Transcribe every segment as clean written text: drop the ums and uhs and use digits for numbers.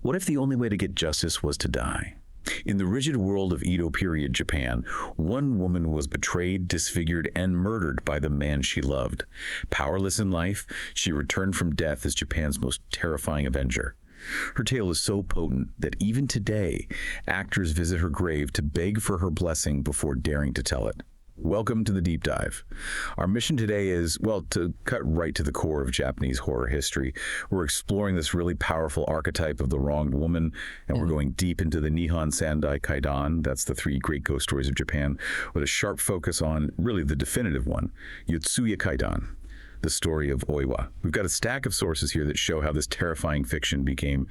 What if the only way to get justice was to die? In the rigid world of Edo-period Japan, one woman was betrayed, disfigured, and murdered by the man she loved. Powerless in life, she returned from death as Japan's most terrifying avenger. Her tale is so potent that even today, actors visit her grave to beg for her blessing before daring to tell it. Welcome to the Deep Dive. Our mission today is, well, to cut right to the core of Japanese horror history. We're exploring this really powerful archetype of the wronged woman, and we're going deep into the Nihon Sandai Kaidan, that's the 3 great ghost stories of Japan, with a sharp focus on, really, the definitive one, Yotsuya Kaidan, the story of Oiwa. We've got a stack of sources here that show how this terrifying fiction became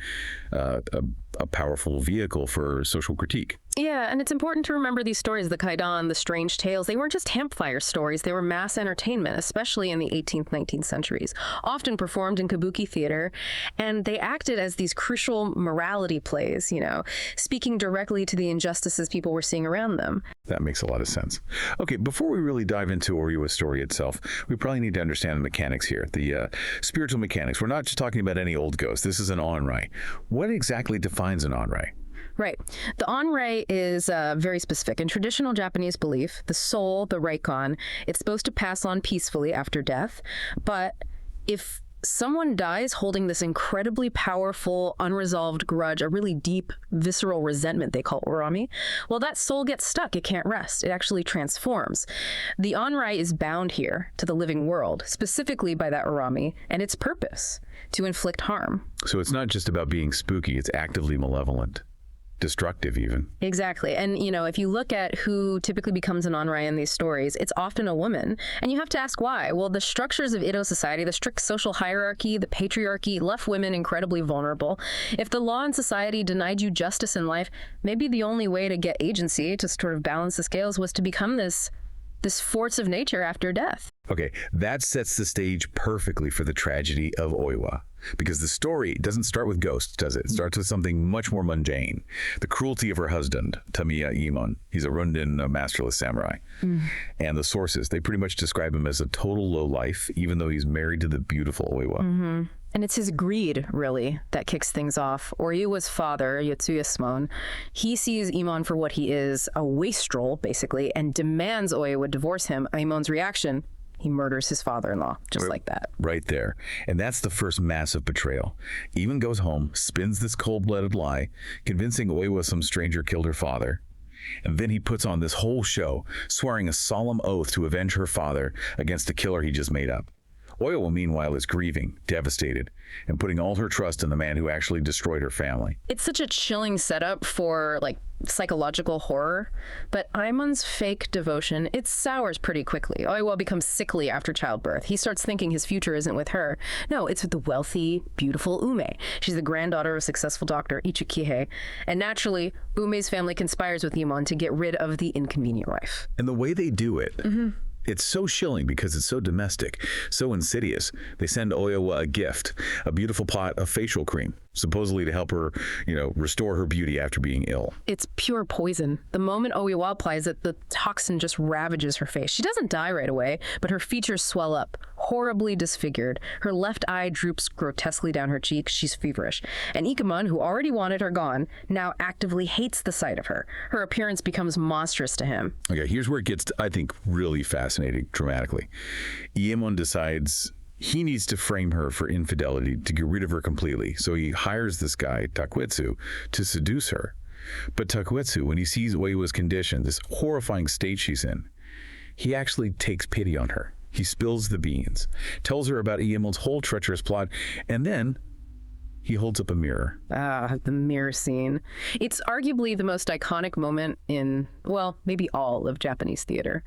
a powerful vehicle for social critique. Yeah, and it's important to remember these stories, the Kaidan, the strange tales, they weren't just campfire stories, they were mass entertainment, especially in the 18th, 19th centuries, often performed in kabuki theater, and they acted as these crucial morality plays, speaking directly to the injustices people were seeing around them. That makes a lot of sense. Okay, before we really dive into Oiwa's story itself, we probably need to understand the mechanics here, the spiritual mechanics. We're not just talking about any old ghost. This is an onryō. What exactly defines an onryō? Right. The onryō is very specific. In traditional Japanese belief, the soul, the raikon, it's supposed to pass on peacefully after death. But if someone dies holding this incredibly powerful, unresolved grudge, a really deep, visceral resentment they call urami, well, that soul gets stuck. It can't rest. It actually transforms. The onryō is bound here to the living world, specifically by that urami, and its purpose, to inflict harm. So it's not just about being spooky. It's actively malevolent. Destructive even. Exactly. And, if you look at who typically becomes an onryō in these stories, it's often a woman. And you have to ask why. Well, the structures of Edo society, the strict social hierarchy, the patriarchy, left women incredibly vulnerable. If the law and society denied you justice in life, maybe the only way to get agency, to sort of balance the scales, was to become this force of nature after death. Okay, that sets the stage perfectly for the tragedy of Oiwa. Because the story doesn't start with ghosts, does it? It starts with something much more mundane. The cruelty of her husband, Tamiya Imon. He's a rundin, masterless samurai. And the sources, they pretty much describe him as a total lowlife, even though he's married to the beautiful Oiwa. And it's his greed, really, that kicks things off. Oiwa's father, Yotsuya Smon, he sees Imon for what he is, a wastrel, basically, and demands Oiwa divorce him. Imon's reaction, he murders his father-in-law, just like that. Right there. And that's the first massive betrayal. Imon goes home, spins this cold-blooded lie, convincing Oiwa some stranger killed her father. And then he puts on this whole show, swearing a solemn oath to avenge her father against a killer he just made up. Oiwa, meanwhile, is grieving, devastated, and putting all her trust in the man who actually destroyed her family. It's such a chilling setup for, psychological horror, but Imon's fake devotion, it sours pretty quickly. Oiwa becomes sickly after childbirth. He starts thinking his future isn't with her. No, it's with the wealthy, beautiful Ume. She's the granddaughter of a successful doctor, Ichikihei, and naturally, Ume's family conspires with Imon to get rid of the inconvenient wife. And the way they do it, it's so chilling because it's so domestic, so insidious. They send Oiwa a gift, a beautiful pot of facial cream, supposedly to help her, restore her beauty after being ill. It's pure poison. The moment Oiwa applies it, the toxin just ravages her face. She doesn't die right away, but her features swell up, horribly disfigured. Her left eye droops grotesquely down her cheek. She's feverish. And Ikamon, who already wanted her gone, now actively hates the sight of her. Her appearance becomes monstrous to him. Okay, here's where it gets, I think, really fascinating dramatically. Iemon decides he needs to frame her for infidelity to get rid of her completely. So he hires this guy, Takuetsu, to seduce her. But Takuetsu, when he sees Oiwa's condition, this horrifying state she's in, he actually takes pity on her. He spills the beans, tells her about Iemon's whole treacherous plot, and then he holds up a mirror. The mirror scene. It's arguably the most iconic moment in, well, maybe all of Japanese theater.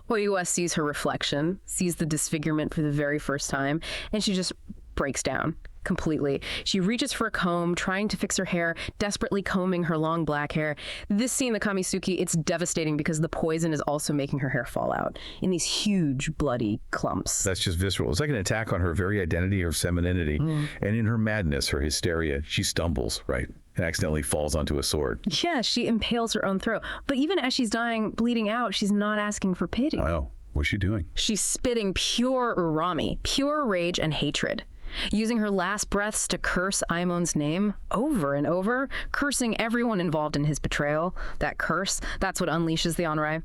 Oiwa sees her reflection, sees the disfigurement for the very first time, and she just breaks down completely. She reaches for a comb, trying to fix her hair, desperately combing her long black hair. This scene, the Kamisuki, it's devastating because the poison is also making her hair fall out in these huge bloody clumps. That's just visceral. It's like an attack on her very identity, her femininity. And in her madness, her hysteria, she stumbles, right? And accidentally falls onto a sword. Yeah, she impales her own throat. But even as she's dying, bleeding out, she's not asking for pity. Oh, what's she doing? She's spitting pure urami, pure rage and hatred. using her last breaths to curse Aimon's name over and over, cursing everyone involved in his betrayal. That curse, that's what unleashes the onryō.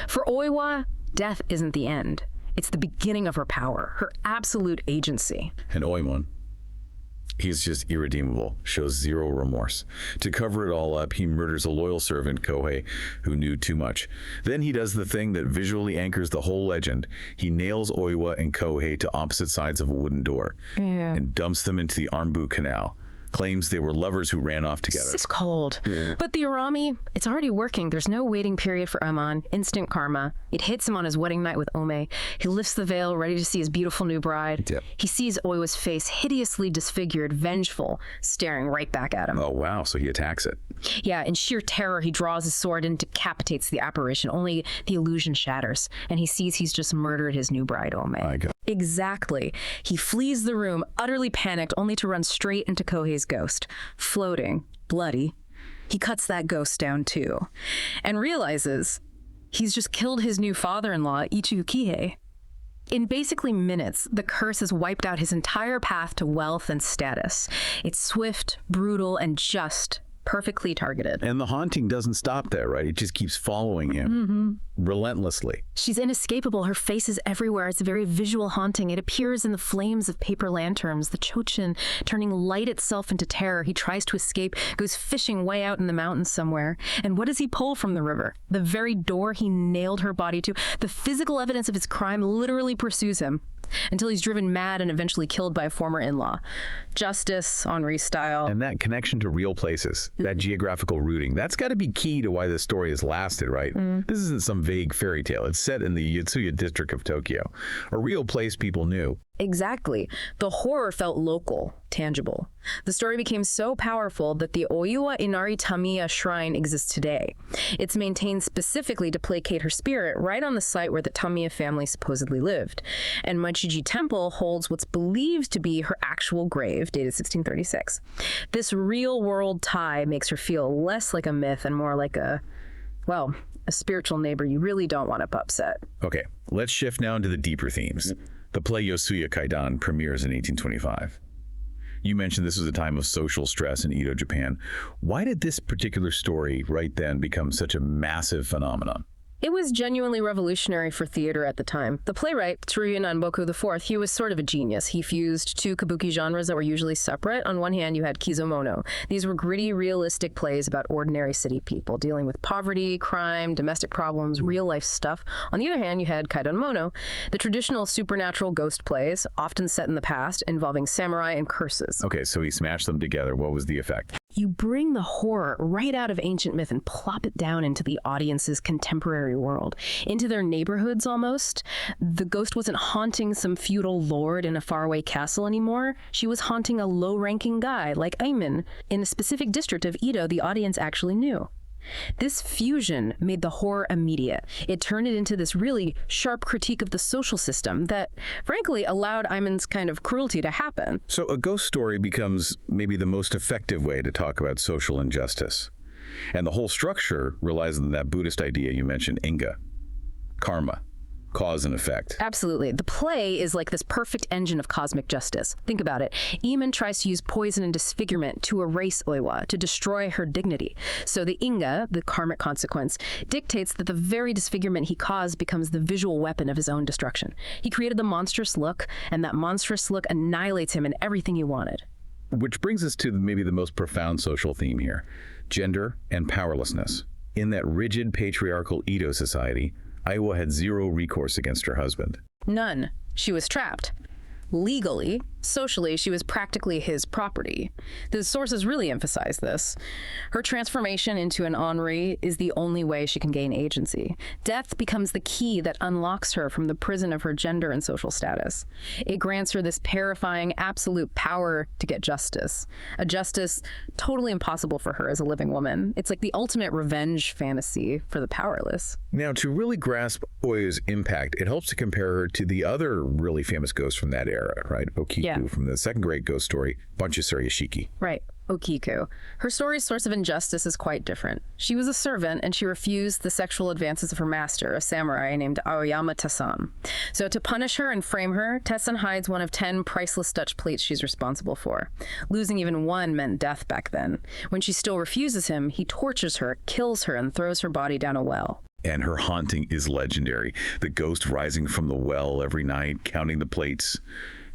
For Oiwa, death isn't the end. It's the beginning of her power, her absolute agency. And Oimon, he's just irredeemable, shows zero remorse. To cover it all up, he murders a loyal servant, Kohei, who knew too much. Then he does the thing that visually anchors the whole legend. He nails Oiwa and Kohei to opposite sides of a wooden door and dumps them into the Anbu Canal. Claims they were lovers who ran off together. It's cold. But the Arami, it's already working. There's no waiting period for Aimon. Instant karma. It hits him on his wedding night with Ome. He lifts the veil, ready to see his beautiful new bride. Yep. He sees Oiwa's face, hideously disfigured, vengeful, staring right back at him. Oh, wow. So he attacks it. Yeah, in sheer terror, he draws his sword and decapitates the apparition. Only the illusion shatters, and he sees he's just murdered his new bride, Ome. My God. Exactly. He flees the room, utterly panicked, only to run straight into Kohei's ghost. Floating, bloody. He cuts that ghost down too, and realizes he's just killed his new father-in-law, Ichikihei. In basically minutes, the curse has wiped out his entire path to wealth and status. It's swift, brutal, and just perfectly targeted. And the haunting doesn't stop there, right? It just keeps following him relentlessly. She's inescapable. Her face is everywhere. It's a very visual haunting. It appears in the flames of paper lanterns, the chochin turning light itself into terror. He tries to escape, goes fishing way out in the mountains somewhere. And what does he pull from the river? The very door he nailed her body to. The physical evidence of his crime literally pursues him until he's driven mad and eventually killed by a former in-law. Justice, Henri style. And that connection to real places, that geographical rooting, that's got to be key to why this story has lasted, right? This isn't some vague fairy tale. It's set in the Yotsuya district of Tokyo, a real place people knew. Exactly. The horror felt local, tangible. The story became so powerful that the Oiwa Inari Tamiya shrine exists today. It's maintained specifically to placate her spirit right on the site where the Tamiya family supposedly lived. And Machiji Temple holds what's believed to be her actual grave, dated 1636. This real-world tie makes her feel less like a myth and more like a spiritual neighbor you really don't want to upset. Okay, let's shift now into the deeper themes. The play Yotsuya Kaidan premieres in 1825. You mentioned this was a time of social stress in Edo, Japan. Why did this particular story right then become such a massive phenomenon? It was genuinely revolutionary for theater at the time. The playwright, Tsuruya Nanboku IV, he was sort of a genius. He fused two kabuki genres that were usually separate. On one hand, you had kizomono. These were gritty, realistic plays about ordinary city people dealing with poverty, crime, domestic problems, real-life stuff. On the other hand, you had kaidan mono, the traditional supernatural ghost plays, often set in the past, involving samurai and curses. Okay, so he smashed them together. What was the effect? You bring the horror right out of ancient myth and plop it down into the audience's contemporary world, into their neighborhoods almost. The ghost wasn't haunting some feudal lord in a faraway castle anymore. She was haunting a low-ranking guy like Aimin in a specific district of Edo the audience actually knew. This fusion made the horror immediate. It turned it into this really sharp critique of the social system that, frankly, allowed Aimin's kind of cruelty to happen. So a ghost story becomes maybe the most effective way to talk about social injustice. And the whole structure relies on that Buddhist idea you mentioned, inga, karma, cause and effect. Absolutely. The play is like this perfect engine of cosmic justice. Think about it. Aimin tries to use poison and disfigurement to erase Oiwa, to destroy her dignity. So the inga, the karmic consequence, dictates that the very disfigurement he caused becomes the visual weapon of his own destruction. He created the monstrous look, and that monstrous look annihilates him and everything he wanted. Which brings us to maybe the most profound social theme here, gender and powerlessness. In that rigid patriarchal Edo society, Oiwa had zero recourse against her husband. None. She was trapped. Legally, socially, she was practically his property. The sources really emphasize this. Her transformation into an onryō is the only way she can gain agency. Death becomes the key that unlocks her from the prison of her gender and social status. It grants her this terrifying, absolute power to get justice. A justice totally impossible for her as a living woman. It's like the ultimate revenge fantasy for the powerless. Now, to really grasp Oiwa's impact, it helps to compare her to the other really famous ghosts from that era, right? Okiku from the second great ghost story, Bunch of Suriyashiki. Right. Ōoku. Her story's source of injustice is quite different. She was a servant, and she refused the sexual advances of her master, a samurai named Aoyama Tessan. So to punish her and frame her, Tessan hides one of 10 priceless Dutch plates she's responsible for. Losing even one meant death back then. When she still refuses him, he tortures her, kills her, and throws her body down a well. And her haunting is legendary. The ghost rising from the well every night, counting the plates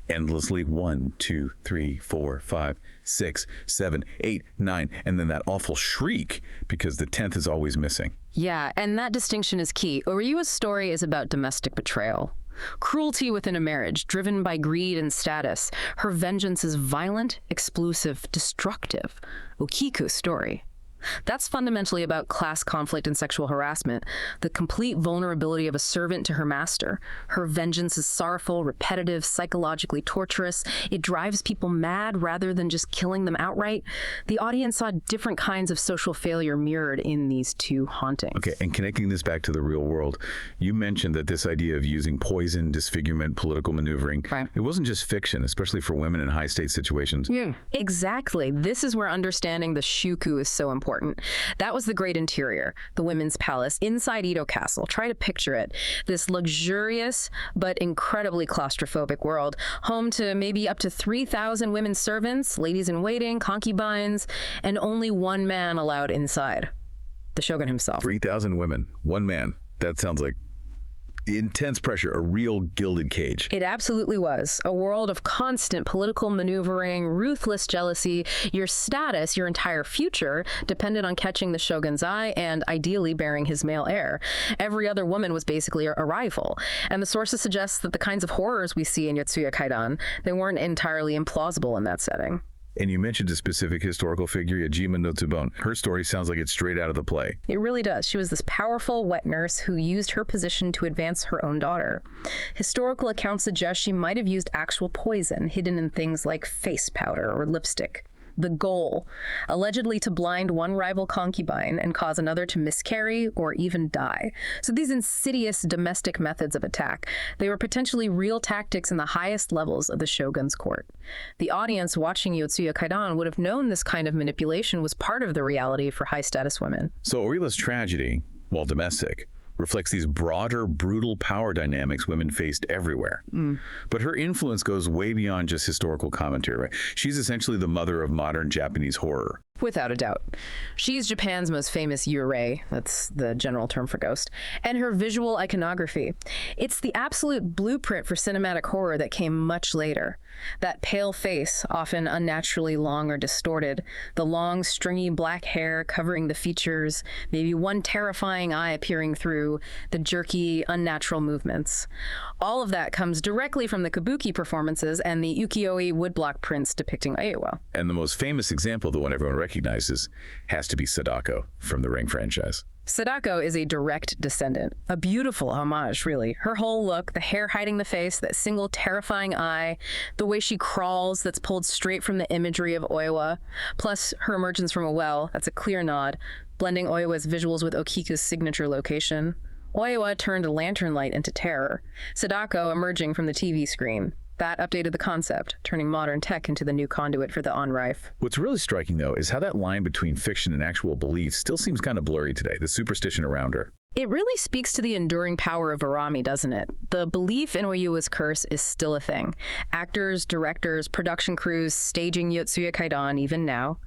endlessly. 1, 2, 3, 4, 5, 6, 7, 8, 9, and then that awful shriek because the 10th is always missing. Yeah, and that distinction is key. Oiwa's story is about domestic betrayal. Cruelty within a marriage, driven by greed and status. Her vengeance is violent, explosive, destructive. Ōoku's story. That's fundamentally about class conflict and sexual harassment, the complete vulnerability of a servant to her master. Her vengeance is sorrowful, repetitive, psychologically torturous. It drives people mad rather than just killing them outright. The audience saw different kinds of social failure mirrored in these two hauntings. Okay, and connecting this back to the real world, you mentioned that this idea of using poison, disfigurement, political maneuvering, right, it wasn't just fiction, especially for women in high-stakes situations. Yeah, exactly. This is where understanding the shuku is so important. That was the great interior, the women's palace inside Edo Castle. Try to picture it. This luxurious but incredibly claustrophobic world, home to maybe up to 3,000 women servants, ladies in waiting, concubines, and only one man allowed inside. The shogun himself. 3,000 women, one man. That sounds like intense pressure, a real gilded cage. It absolutely was. A world of constant political maneuvering, ruthless jealousy. Your status, your entire future, depended on catching the shogun's eye and ideally bearing his male heir. Every other woman was basically a rival. And the sources suggest that the kinds of horrors we see in Yotsuya Kaidan, they weren't entirely implausible in that setting. And you mentioned a specific historical figure, Yajima no Tsubon. Her story sounds like it's straight out of the play. It really does. She was this powerful wet nurse who used her position to advance her own daughter. Historical accounts suggest she might have used actual poison hidden in things like face powder or lipstick. The goal, allegedly to blind one rival concubine and cause another to miscarry or even die. So these insidious domestic methods of attack, they were potentially real tactics in the highest levels of the shogun's court. The audience watching Yotsuya Kaidan would have known this kind of manipulation was part of the reality for high-status women. So Oiwa's tragedy, while domestic, reflects these broader, brutal power dynamics women faced everywhere. But her influence goes way beyond just historical commentary, right? She's essentially the mother of modern Japanese horror. Without a doubt. She's Japan's most famous yurei, that's the general term for ghost, and her visual iconography. It's the absolute blueprint for cinematic horror that came much later. That pale face, often unnaturally long or distorted, the long, stringy black hair covering the features, maybe one terrifying eye appearing through, the jerky, unnatural movements. All of that comes directly from the kabuki performances and the ukiyo-e woodblock prints depicting Oiwa. And the most famous example, the one everyone recognizes, has to be Sadako from the Ring franchise. Sadako is a direct descendant. A beautiful homage, really. Her whole look, the hair hiding the face, that single terrifying eye, the way she crawls that's pulled straight from the imagery of Oiwa, plus her emergence from a well, that's a clear nod, blending Oiwa's visuals with Ōoku's signature location. Oiwa turned a lantern light into terror. Sadako emerging from the TV screen. That updated the concept, turning modern tech into the new conduit for the onryō. What's really striking, though, is how that line between fiction and actual belief still seems kind of blurry today, the superstition around her. It really speaks to the enduring power of Arami, doesn't it? The belief in Oiwa's curse is still a thing. Actors, directors, production crews staging Yotsuya Kaidan even now.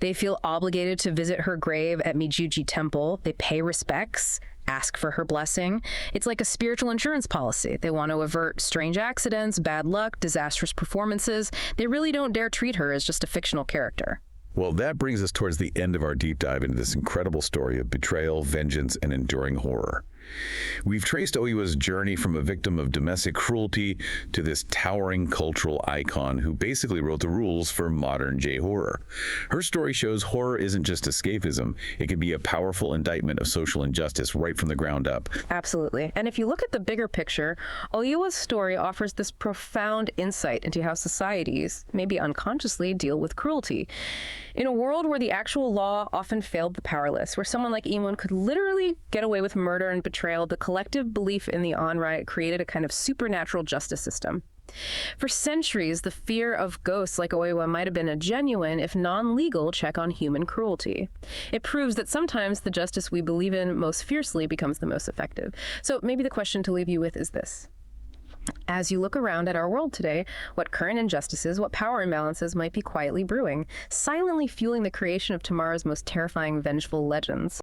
They feel obligated to visit her grave at Mijuji Temple. They pay respects, ask for her blessing. It's like a spiritual insurance policy. They want to avert strange accidents, bad luck, disastrous performances. They really don't dare treat her as just a fictional character. Well, that brings us towards the end of our deep dive into this incredible story of betrayal, vengeance, and enduring horror. We've traced Oiwa's journey from a victim of domestic cruelty to this towering cultural icon who basically wrote the rules for modern J-horror. Her story shows horror isn't just escapism. It can be a powerful indictment of social injustice right from the ground up. Absolutely. And if you look at the bigger picture, Oiwa's story offers this profound insight into how societies, maybe unconsciously, deal with cruelty. In a world where the actual law often failed the powerless, where someone like Imon could literally get away with murder and betrayal, the collective belief in the onryō created a kind of supernatural justice system. For centuries, the fear of ghosts like Oiwa might have been a genuine, if non-legal, check on human cruelty. It proves that sometimes the justice we believe in most fiercely becomes the most effective. So maybe the question to leave you with is this. As you look around at our world today, what current injustices, what power imbalances might be quietly brewing, silently fueling the creation of tomorrow's most terrifying vengeful legends?